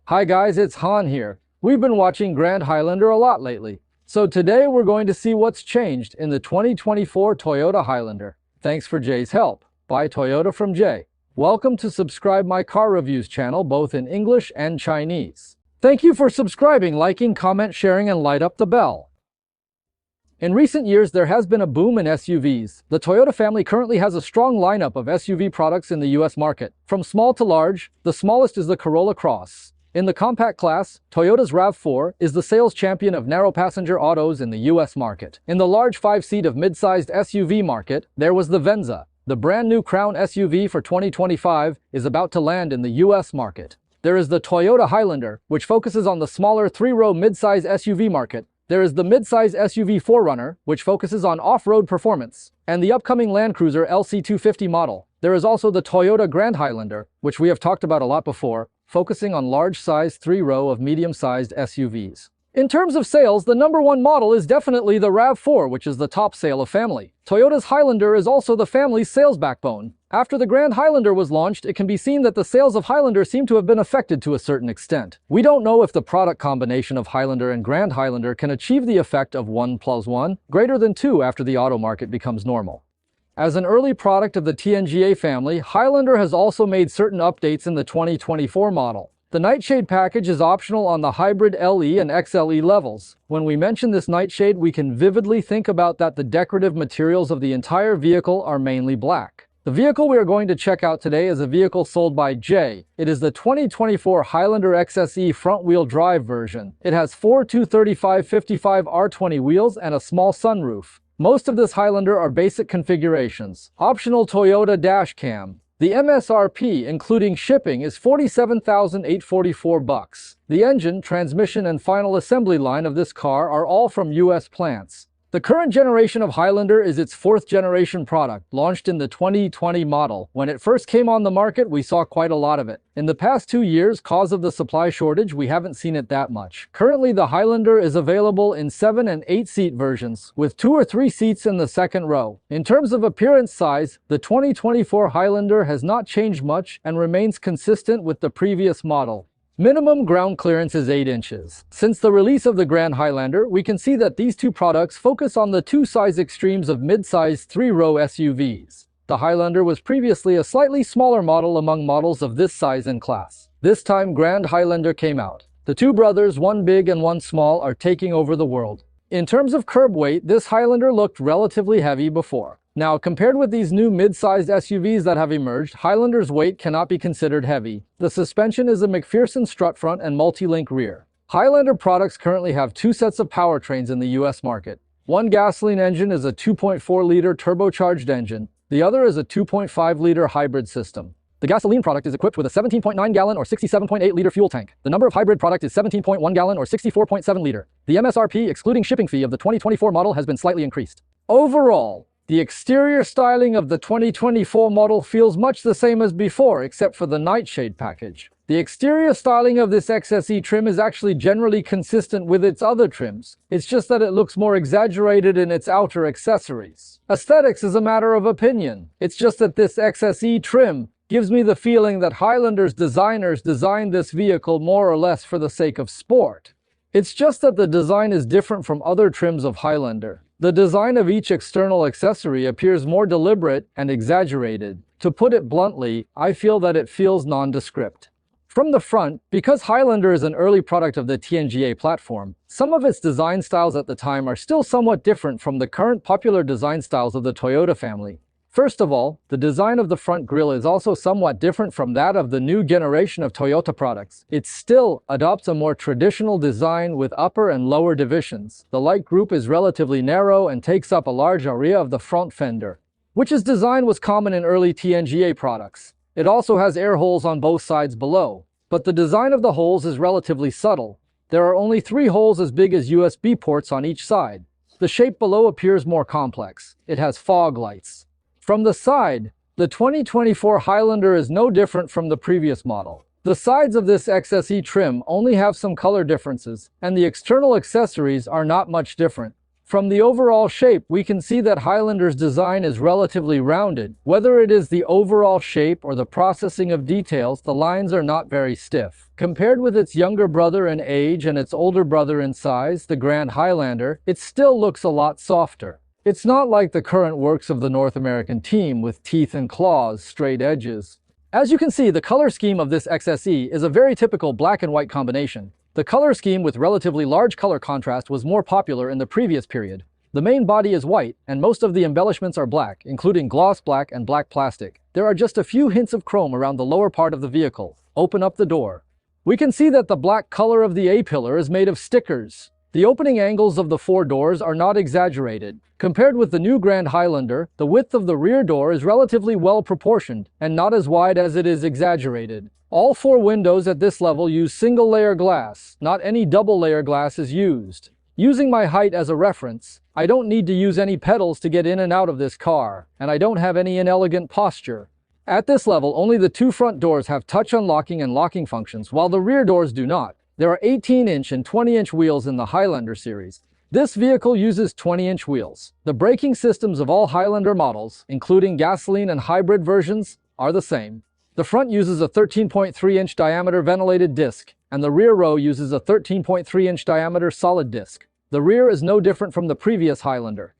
Hi guys, it's Han here. We've been watching Grand Highlander a lot lately. So today we're going to see what's changed in the 2024 Toyota Highlander. Thanks for Jay's help. Buy Toyota from Jay. Welcome to subscribe my car reviews channel both in English and Chinese. Thank you for subscribing, liking, comment, sharing, and light up the bell. In recent years, there has been a boom in SUVs. The Toyota family currently has a strong lineup of SUV products in the US market. From small to large, the smallest is the Corolla Cross. In the compact class, Toyota's RAV4 is the sales champion of narrow passenger autos in the US market. In the large 5-seat of mid-sized SUV market, there was the Venza. The brand new Crown SUV for 2025 is about to land in the US market. There is the Toyota Highlander, which focuses on the smaller 3-row mid-size SUV market. There is the mid-size SUV 4Runner, which focuses on off-road performance, and the upcoming Land Cruiser LC250 model. There is also the Toyota Grand Highlander, which we have talked about a lot before, focusing on large-sized 3-row of medium-sized SUVs. In terms of sales, the number one model is definitely the RAV4, which is the top sale of family. Toyota's Highlander is also the family's sales backbone. After the Grand Highlander was launched, it can be seen that the sales of Highlander seem to have been affected to a certain extent. We don't know if the product combination of Highlander and Grand Highlander can achieve the effect of 1 + 1 greater than 2 after the auto market becomes normal. As an early product of the TNGA family, Highlander has also made certain updates in the 2024 model. The nightshade package is optional on the hybrid LE and XLE levels. When we mention this nightshade, we can vividly think about that the decorative materials of the entire vehicle are mainly black. The vehicle we are going to check out today is a vehicle sold by Jay. It is the 2024 Highlander XSE front-wheel drive version. It has four 235/55 R20 wheels and a small sunroof. Most of this Highlander are basic configurations. Optional Toyota dash cam. The MSRP, including shipping, is $47,844. The engine, transmission, and final assembly line of this car are all from US plants. The current generation of Highlander is its 4th generation product, launched in the 2020 model. When it first came on the market, we saw quite a lot of it. In the past 2 years, cause of the supply shortage, we haven't seen it that much. Currently, the Highlander is available in 7 and 8-seat versions, with 2 or 3 seats in the second row. In terms of appearance size, the 2024 Highlander has not changed much and remains consistent with the previous model. Minimum ground clearance is 8 inches. Since the release of the Grand Highlander, we can see that these two products focus on the two size extremes of mid-sized 3-row SUVs. The Highlander was previously a slightly smaller model among models of this size and class. This time, Grand Highlander came out. The two brothers, one big and one small, are taking over the world. In terms of curb weight, this Highlander looked relatively heavy before. Now, compared with these new mid-sized SUVs that have emerged, Highlander's weight cannot be considered heavy. The suspension is a McPherson strut front and multi-link rear. Highlander products currently have 2 sets of powertrains in the US market. One gasoline engine is a 2.4-liter turbocharged engine. The other is a 2.5-liter hybrid system. The gasoline product is equipped with a 17.9-gallon or 67.8-liter fuel tank. The number of hybrid product is 17.1-gallon or 64.7-liter. The MSRP, excluding shipping fee, of the 2024 model has been slightly increased. Overall, the exterior styling of the 2024 model feels much the same as before, except for the nightshade package. The exterior styling of this XSE trim is actually generally consistent with its other trims. It's just that it looks more exaggerated in its outer accessories. Aesthetics is a matter of opinion. It's just that this XSE trim gives me the feeling that Highlander's designers designed this vehicle more or less for the sake of sport. It's just that the design is different from other trims of Highlander. The design of each external accessory appears more deliberate and exaggerated. To put it bluntly, I feel that it feels nondescript. From the front, because Highlander is an early product of the TNGA platform, some of its design styles at the time are still somewhat different from the current popular design styles of the Toyota family. First of all, the design of the front grille is also somewhat different from that of the new generation of Toyota products. It still adopts a more traditional design with upper and lower divisions. The light group is relatively narrow and takes up a large area of the front fender, which is design was common in early TNGA products. It also has air holes on both sides below, but the design of the holes is relatively subtle. There are only 3 holes as big as USB ports on each side. The shape below appears more complex. It has fog lights. From the side, the 2024 Highlander is no different from the previous model. The sides of this XSE trim only have some color differences, and the external accessories are not much different. From the overall shape, we can see that Highlander's design is relatively rounded. Whether it is the overall shape or the processing of details, the lines are not very stiff. Compared with its younger brother in age and its older brother in size, the Grand Highlander, it still looks a lot softer. It's not like the current works of the North American team with teeth and claws, straight edges. As you can see, the color scheme of this XSE is a very typical black and white combination. The color scheme with relatively large color contrast was more popular in the previous period. The main body is white, and most of the embellishments are black, including gloss black and black plastic. There are just a few hints of chrome around the lower part of the vehicle. Open up the door. We can see that the black color of the A-pillar is made of stickers. The opening angles of the four doors are not exaggerated. Compared with the new Grand Highlander, the width of the rear door is relatively well proportioned and not as wide as it is exaggerated. All four windows at this level use single-layer glass. Not any double-layer glass is used. Using my height as a reference, I don't need to use any pedals to get in and out of this car, and I don't have any inelegant posture. At this level, only the two front doors have touch unlocking and locking functions, while the rear doors do not. There are 18-inch and 20-inch wheels in the Highlander series. This vehicle uses 20-inch wheels. The braking systems of all Highlander models, including gasoline and hybrid versions, are the same. The front uses a 13.3-inch diameter ventilated disc, and the rear row uses a 13.3-inch diameter solid disc. The rear is no different from the previous Highlander.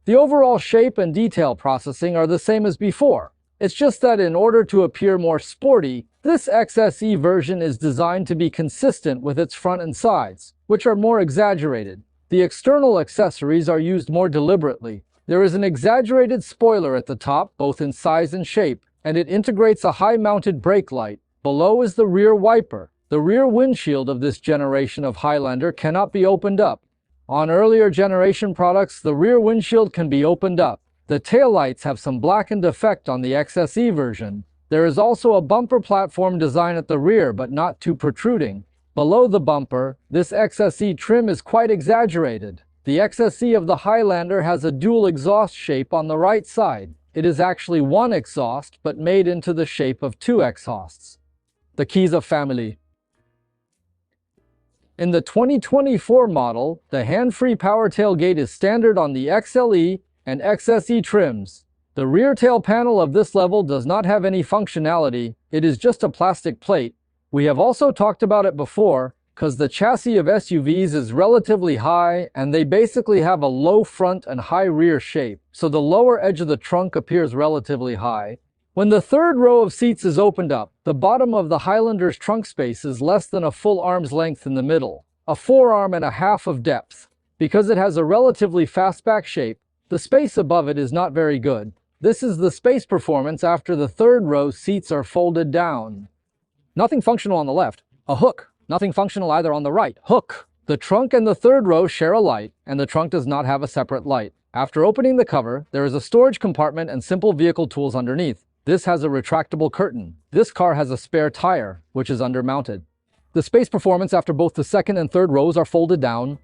The overall shape and detail processing are the same as before. It's just that in order to appear more sporty, this XSE version is designed to be consistent with its front and sides, which are more exaggerated. The external accessories are used more deliberately. There is an exaggerated spoiler at the top, both in size and shape, and it integrates a high-mounted brake light. Below is the rear wiper. The rear windshield of this generation of Highlander cannot be opened up. On earlier generation products, the rear windshield can be opened up. The taillights have some blackened effect on the XSE version. There is also a bumper platform design at the rear, but not too protruding. Below the bumper, this XSE trim is quite exaggerated. The XSE of the Highlander has a dual exhaust shape on the right side. It is actually one exhaust, but made into the shape of two exhausts. The keys of family. In the 2024 model, the hand-free power tailgate is standard on the XLE and XSE trims. The rear tail panel of this level does not have any functionality. It is just a plastic plate. We have also talked about it before, because the chassis of SUVs is relatively high and they basically have a low front and high rear shape, so the lower edge of the trunk appears relatively high. When the third row of seats is opened up, the bottom of the Highlander's trunk space is less than a full arm's length in the middle, a forearm and a half of depth. Because it has a relatively fastback shape, the space above it is not very good. This is the space performance after the third row seats are folded down. Nothing functional on the left. A hook. Nothing functional either on the right. Hook. The trunk and the third row share a light, and the trunk does not have a separate light. After opening the cover, there is a storage compartment and simple vehicle tools underneath. This has a retractable curtain. This car has a spare tire, which is undermounted. The space performance after both the second and third rows are folded down.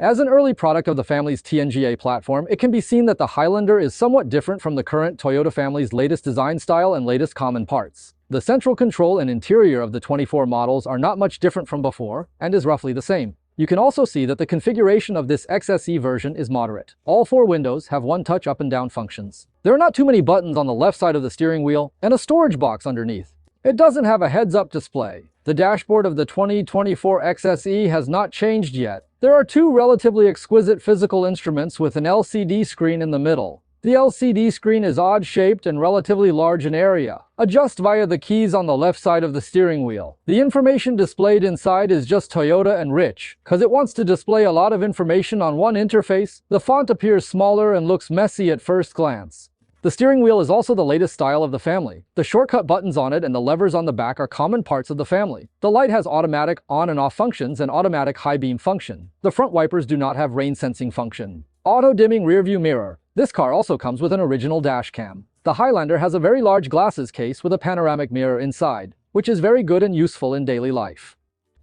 As an early product of the family's TNGA platform, it can be seen that the Highlander is somewhat different from the current Toyota family's latest design style and latest common parts. The central control and interior of the 24 models are not much different from before, and is roughly the same. You can also see that the configuration of this XSE version is moderate. All four windows have one-touch up and down functions. There are not too many buttons on the left side of the steering wheel, and a storage box underneath. It doesn't have a heads-up display. The dashboard of the 2024 XSE has not changed yet. There are two relatively exquisite physical instruments with an LCD screen in the middle. The LCD screen is odd-shaped and relatively large in area. Adjust via the keys on the left side of the steering wheel. The information displayed inside is just Toyota and Rich, because it wants to display a lot of information on one interface. The font appears smaller and looks messy at first glance. The steering wheel is also the latest style of the family. The shortcut buttons on it and the levers on the back are common parts of the family. The light has automatic on and off functions and automatic high beam function. The front wipers do not have rain sensing function. Auto dimming rear view mirror. This car also comes with an original dash cam. The Highlander has a very large glasses case with a panoramic mirror inside, which is very good and useful in daily life.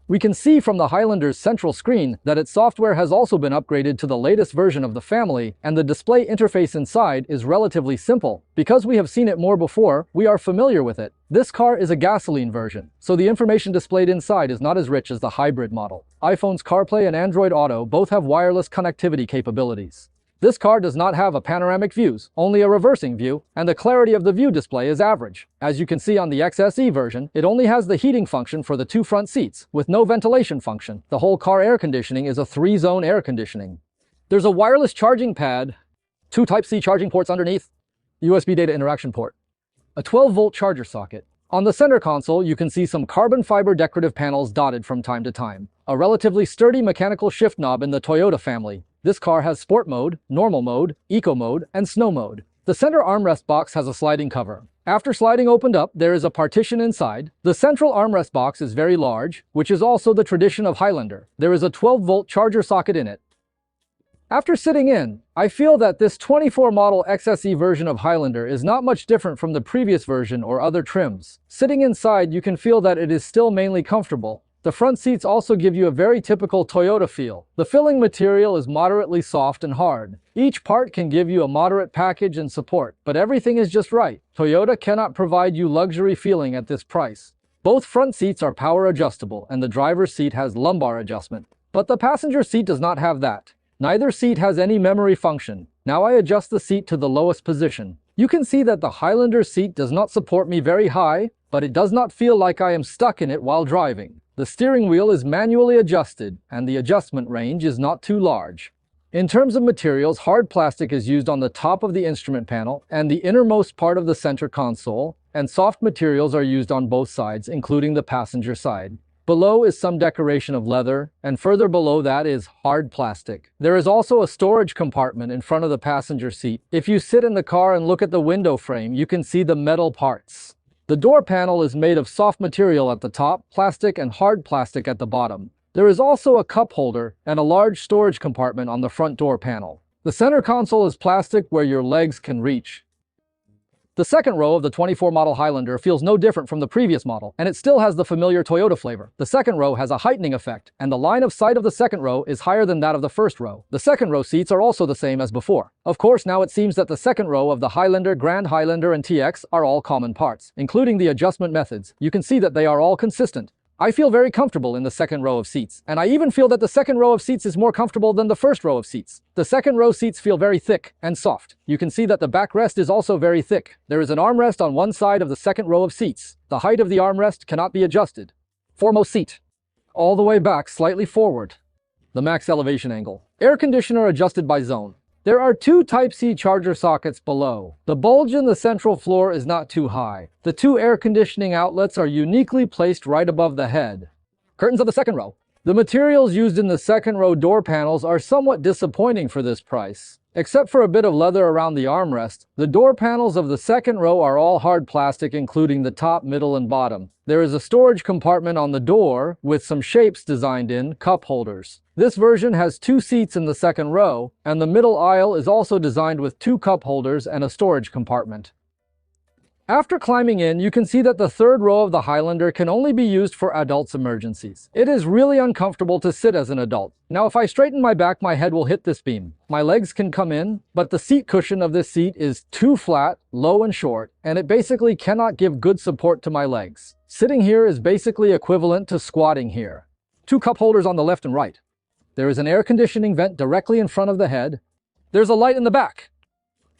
We can see from the Highlander's central screen that its software has also been upgraded to the latest version of the family, and the display interface inside is relatively simple. Because we have seen it more before, we are familiar with it. This car is a gasoline version, so the information displayed inside is not as rich as the hybrid model. iPhone's CarPlay and Android Auto both have wireless connectivity capabilities. This car does not have a panoramic views, only a reversing view, and the clarity of the view display is average. As you can see on the XSE version, it only has the heating function for the two front seats, with no ventilation function. The whole car air conditioning is a 3-zone air conditioning. There's a wireless charging pad, 2 Type-C charging ports underneath, USB data interaction port, a 12-volt charger socket. On the center console, you can see some carbon fiber decorative panels dotted from time to time. A relatively sturdy mechanical shift knob in the Toyota family. This car has Sport Mode, Normal Mode, Eco Mode, and Snow Mode. The center armrest box has a sliding cover. After sliding opened up, there is a partition inside. The central armrest box is very large, which is also the tradition of Highlander. There is a 12-volt charger socket in it. After sitting in, I feel that this 24 model XSE version of Highlander is not much different from the previous version or other trims. Sitting inside, you can feel that it is still mainly comfortable. The front seats also give you a very typical Toyota feel. The filling material is moderately soft and hard. Each part can give you a moderate package and support, but everything is just right. Toyota cannot provide you luxury feeling at this price. Both front seats are power adjustable and the driver's seat has lumbar adjustment, but the passenger seat does not have that. Neither seat has any memory function. Now I adjust the seat to the lowest position. You can see that the Highlander seat does not support me very high, but it does not feel like I am stuck in it while driving. The steering wheel is manually adjusted, and the adjustment range is not too large. In terms of materials, hard plastic is used on the top of the instrument panel and the innermost part of the center console, and soft materials are used on both sides, including the passenger side. Below is some decoration of leather, and further below that is hard plastic. There is also a storage compartment in front of the passenger seat. If you sit in the car and look at the window frame, you can see the metal parts. The door panel is made of soft material at the top, plastic and hard plastic at the bottom. There is also a cup holder and a large storage compartment on the front door panel. The center console is plastic where your legs can reach. The second row of the 24 model Highlander feels no different from the previous model, and it still has the familiar Toyota flavor. The second row has a heightening effect, and the line of sight of the second row is higher than that of the first row. The second row seats are also the same as before. Of course, now it seems that the second row of the Highlander, Grand Highlander, and TX are all common parts, including the adjustment methods. You can see that they are all consistent. I feel very comfortable in the second row of seats, and I even feel that the second row of seats is more comfortable than the first row of seats. The second row seats feel very thick and soft. You can see that the backrest is also very thick. There is an armrest on one side of the second row of seats. The height of the armrest cannot be adjusted. Foremost seat, all the way back slightly forward. The max elevation angle. Air conditioner adjusted by zone. There are 2 Type-C charger sockets below. The bulge in the central floor is not too high. The 2 air conditioning outlets are uniquely placed right above the head. Curtains of the second row. The materials used in the second row door panels are somewhat disappointing for this price. Except for a bit of leather around the armrest, the door panels of the second row are all hard plastic, including the top, middle, and bottom. There is a storage compartment on the door with some shapes designed in cup holders. This version has 2 seats in the second row, and the middle aisle is also designed with 2 cup holders and a storage compartment. After climbing in, you can see that the third row of the Highlander can only be used for adults' emergencies. It is really uncomfortable to sit as an adult. Now, if I straighten my back, my head will hit this beam. My legs can come in, but the seat cushion of this seat is too flat, low and short, and it basically cannot give good support to my legs. Sitting here is basically equivalent to squatting here. 2 cup holders on the left and right. There is an air conditioning vent directly in front of the head. There's a light in the back.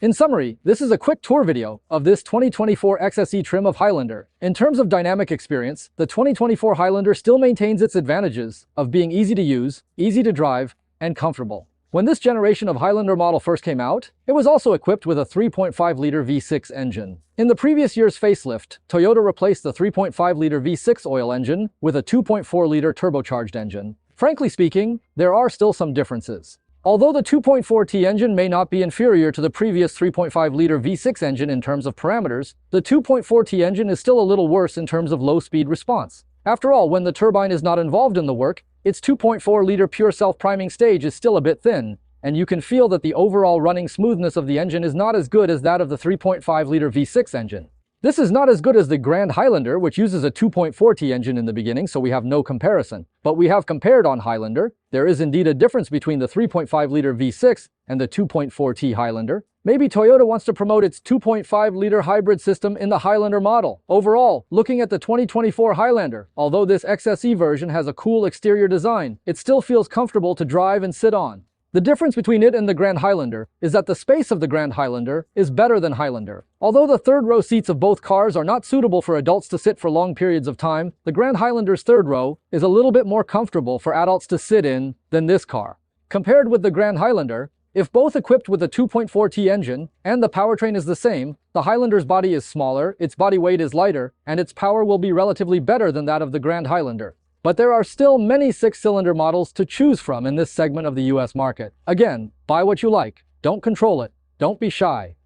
In summary, this is a quick tour video of this 2024 XSE trim of Highlander. In terms of dynamic experience, the 2024 Highlander still maintains its advantages of being easy to use, easy to drive, and comfortable. When this generation of Highlander model first came out, it was also equipped with a 3.5-liter V6 engine. In the previous year's facelift, Toyota replaced the 3.5-liter V6 oil engine with a 2.4-liter turbocharged engine. Frankly speaking, there are still some differences. Although the 2.4T engine may not be inferior to the previous 3.5-liter V6 engine in terms of parameters, the 2.4T engine is still a little worse in terms of low-speed response. After all, when the turbine is not involved in the work, its 2.4-liter pure self-priming stage is still a bit thin, and you can feel that the overall running smoothness of the engine is not as good as that of the 3.5-liter V6 engine. This is not as good as the Grand Highlander, which uses a 2.4T engine in the beginning, so we have no comparison. But we have compared on Highlander. There is indeed a difference between the 3.5-liter V6 and the 2.4T Highlander. Maybe Toyota wants to promote its 2.5-liter hybrid system in the Highlander model. Overall, looking at the 2024 Highlander, although this XSE version has a cool exterior design, it still feels comfortable to drive and sit on. The difference between it and the Grand Highlander is that the space of the Grand Highlander is better than Highlander. Although the third row seats of both cars are not suitable for adults to sit for long periods of time, the Grand Highlander's third row is a little bit more comfortable for adults to sit in than this car. Compared with the Grand Highlander, if both equipped with a 2.4T engine and the powertrain is the same, the Highlander's body is smaller, its body weight is lighter, and its power will be relatively better than that of the Grand Highlander. But there are still many six-cylinder models to choose from in this segment of the US market. Again, buy what you like. Don't control it. Don't be shy.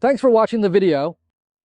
Thanks for watching the video.